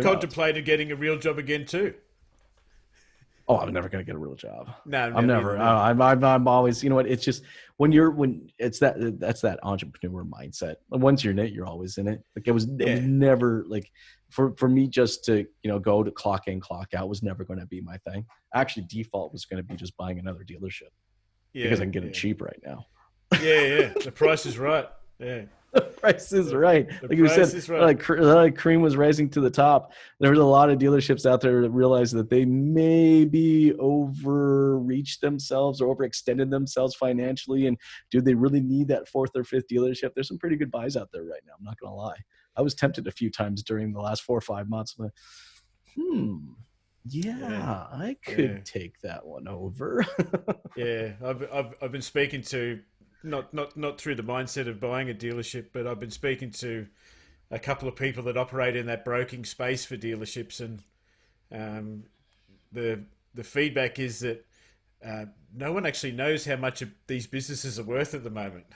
contemplated getting a real job again too. Oh, I'm never going to get a real job. No, I'm never. I'm always, you know what? It's just that's that entrepreneur mindset. Once you're in it, you're always in it. Like it was never like for me just to, go to clock in, clock out was never going to be my thing. Actually, default was going to be just buying another dealership because I can get it cheap right now. Yeah. The price is right. Yeah. The price is right. Like you said, right. like cream was rising to the top. There was a lot of dealerships out there that realized that they maybe overreached themselves or overextended themselves financially. And do they really need that fourth or fifth dealership? There's some pretty good buys out there right now. I'm not going to lie. I was tempted a few times during the last 4 or 5 months. But, I could take that one over. Yeah, I've been speaking to. Not through the mindset of buying a dealership, but I've been speaking to a couple of people that operate in that broking space for dealerships, and the feedback is that no one actually knows how much of these businesses are worth at the moment.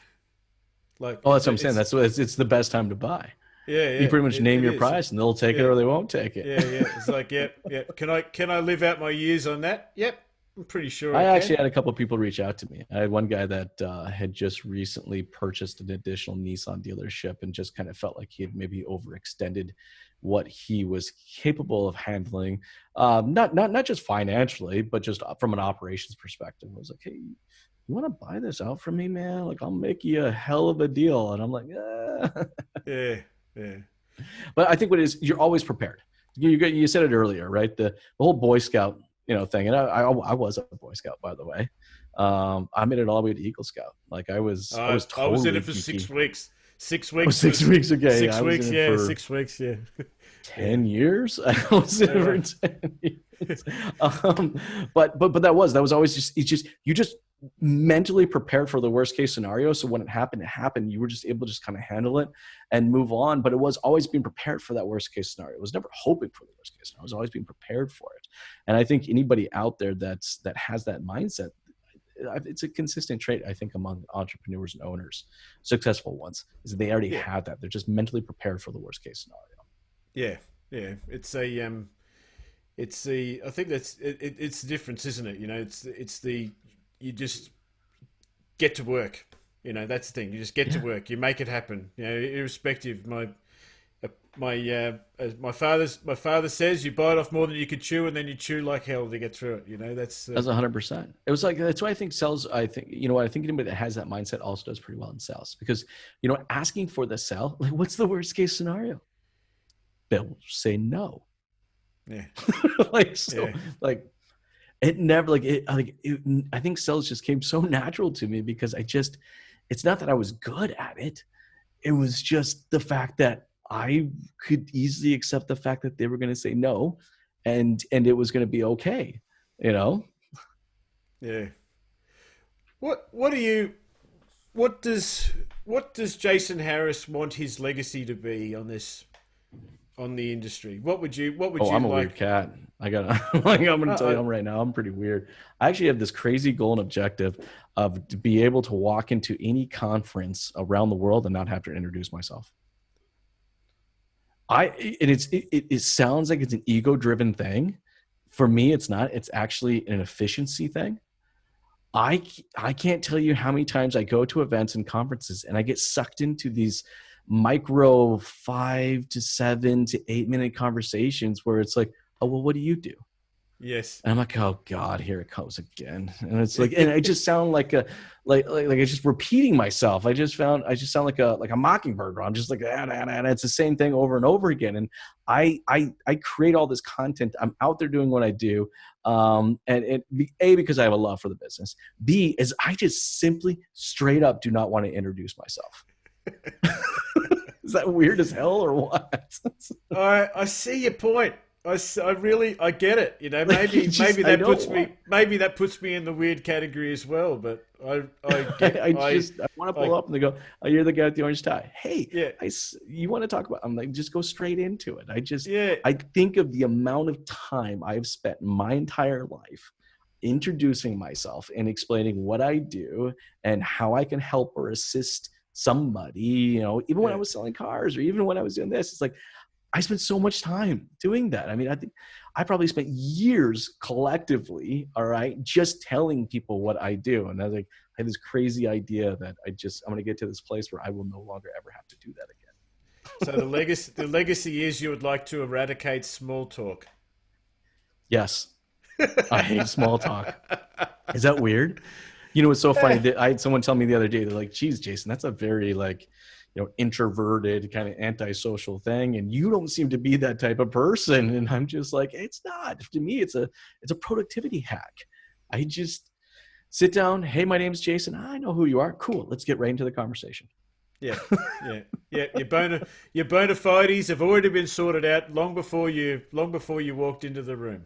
Like, that's what I'm saying. That's what it's the best time to buy. Yeah. You pretty much name your price, and they'll take it or they won't take it. Yeah. It's like, Can I live out my years on that? Yep. I'm pretty sure I actually had a couple of people reach out to me. I had one guy that had just recently purchased an additional Nissan dealership and just kind of felt like he had maybe overextended what he was capable of handling, not just financially, but just from an operations perspective. I was like, hey, you want to buy this out from me, man? Like, I'll make you a hell of a deal. And I'm like, Yeah. But I think what it is, you're always prepared. You said it earlier, right? The whole Boy Scout thing. And I was a Boy Scout, by the way. I made it all the way to Eagle Scout. Like I was totally I was in it for 6 weeks. 6 weeks. 6 weeks ago. 6 weeks. 6 weeks. 10 years. I was in it for 10 years. But that was always you just mentally prepared for the worst case scenario. So when it happened, you were just able to just kind of handle it and move on. But it was always being prepared for that worst case scenario. It was never hoping for the worst case scenario. I was always being prepared for it. And I think anybody out there that has that mindset, it's a consistent trait, I think, among entrepreneurs and owners, successful ones, is that they already have that. They're just mentally prepared for the worst case scenario. Yeah. I think it's the difference, isn't it? You just get to work. That's the thing. You just get to work. You make it happen. Irrespective. My father says, you bite off more than you could chew, and then you chew like hell to get through it. That's 100%. It was like, that's why I think sales. I think anybody that has that mindset also does pretty well in sales, because asking for the sell, like, what's the worst case scenario? They'll say no. Yeah. It never I think sales just came so natural to me because it's not that I was good at it. It was just the fact that I could easily accept the fact that they were going to say no, and it was going to be okay. Yeah. What does Jason Harris want his legacy to be on the industry? What would you I'm a weird cat. I'm going to tell you right now, I'm pretty weird. I actually have this crazy goal and objective of to be able to walk into any conference around the world and not have to introduce myself. It sounds like it's an ego-driven thing. For me, it's not. It's actually an efficiency thing. I can't tell you how many times I go to events and conferences and I get sucked into these micro 5 to 7 to 8 minute conversations where it's like, oh, well, what do you do? Yes. And I'm like, oh God, here it comes again. And it's like, and I just sound like it's just repeating myself. I just sound like a mockingbird. I'm just like, and it's the same thing over and over again. And I create all this content. I'm out there doing what I do. And A, because I have a love for the business. B, is I just simply straight up do not want to introduce myself. Is that weird as hell or what? I see your point. I get it. Maybe that puts me in the weird category as well. But I want to pull up and they go, oh, you're the guy with the orange tie. Hey, you want to talk about? I'm like, just go straight into it. I think of the amount of time I've spent my entire life introducing myself and explaining what I do and how I can help or assist somebody, even when I was selling cars or even when I was doing this. It's like, I spent so much time doing that. I mean, I think I probably spent years collectively, all right, just telling people what I do. And I was like, I had this crazy idea that I'm going to get to this place where I will no longer ever have to do that again. So the legacy is you would like to eradicate small talk. Yes. I hate small talk. Is that weird? It's so funny that I had someone tell me the other day, they're like, geez, Jason, that's a very introverted kind of antisocial thing. And you don't seem to be that type of person. And I'm just like, it's not. To me, it's a productivity hack. I just sit down. Hey, my name's Jason. I know who you are. Cool. Let's get right into the conversation. Yeah. Your bona fides have already been sorted out long before you walked into the room.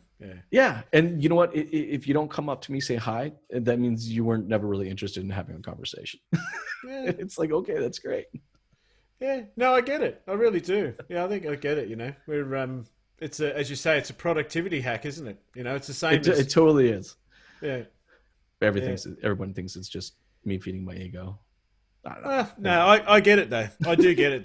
Yeah. And you know what? If you don't come up to me, say hi, that means you weren't never really interested in having a conversation. Yeah. It's like, okay, that's great. Yeah. No, I get it. I really do. Yeah, I think I get it. We're as you say, it's a productivity hack, isn't it? It's the same. It totally is. Yeah. Everyone thinks it's just me feeding my ego. I don't know. No, I get it though. I do get it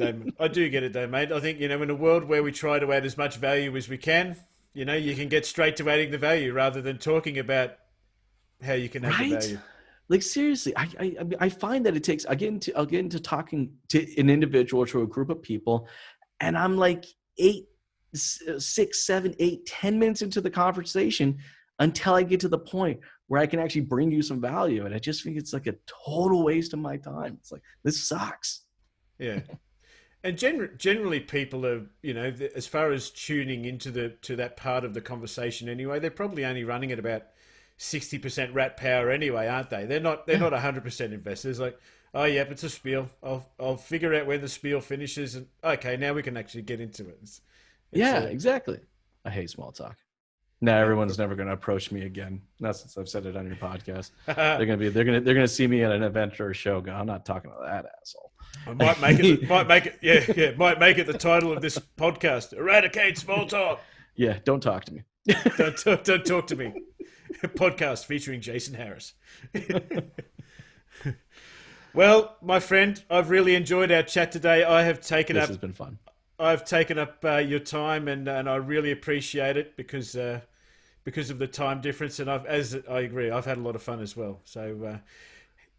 though, mate. I think, in a world where we try to add as much value as we can, you can get straight to adding the value rather than talking about how you can add the value. Like seriously, I find that it takes, I'll get into talking to an individual, to a group of people, and I'm like 6, 7, 8, 10 minutes into the conversation until I get to the point where I can actually bring you some value. And I just think it's like a total waste of my time. It's like, this sucks. Yeah. And generally people are, as far as tuning into to that part of the conversation anyway, they're probably only running at about 60% rat power anyway, aren't they? They're not 100% investors. Like, oh yeah, it's a spiel. I'll figure out when the spiel finishes, and okay, now we can actually get into it. Exactly. I hate small talk. Now everyone's never going to approach me again. Not since I've said it on your podcast. They're gonna see me at an event or a show. Go, I'm not talking to that asshole. I might make it. Might make it the title of this podcast. Eradicate small talk. Yeah, don't talk to me. Don't talk to me. Podcast featuring Jason Harris. Well, my friend, I've really enjoyed our chat today. This has been fun. I've taken up your time, and I really appreciate it because of the time difference. And I agree, I've had a lot of fun as well. So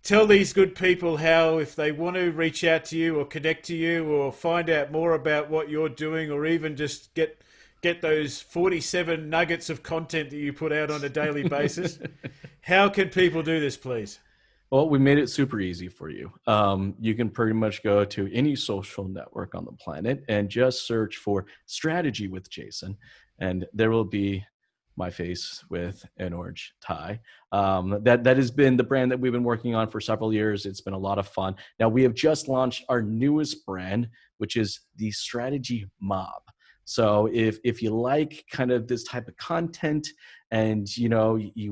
tell these good people how, if they want to reach out to you or connect to you or find out more about what you're doing, or even just get those 47 nuggets of content that you put out on a daily basis, how can people do this, please? Well, we made it super easy for you. You can pretty much go to any social network on the planet and just search for Strategy with Jason, and there will be my face with an orange tie. That has been the brand that we've been working on for several years. It's been a lot of fun. Now, we have just launched our newest brand, which is the StrategyMob. So if you like kind of this type of content, and you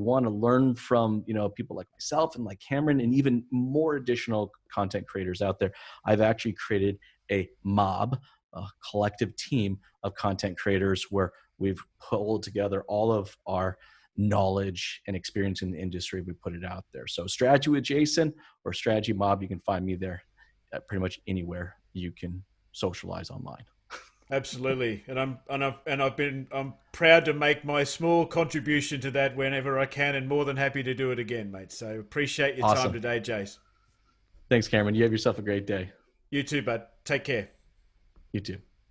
want to learn from people like myself and like Cameron and even more additional content creators out there, I've actually created a mob, a collective team of content creators where we've pulled together all of our knowledge and experience in the industry. We put it out there. So Strategy with Jason or StrategyMob, you can find me there at pretty much anywhere you can socialize online. Absolutely, and I'm proud to make my small contribution to that whenever I can, and more than happy to do it again, mate. So appreciate your time today, Jace. Thanks, Cameron. You have yourself a great day. You too, bud. Take care. You too.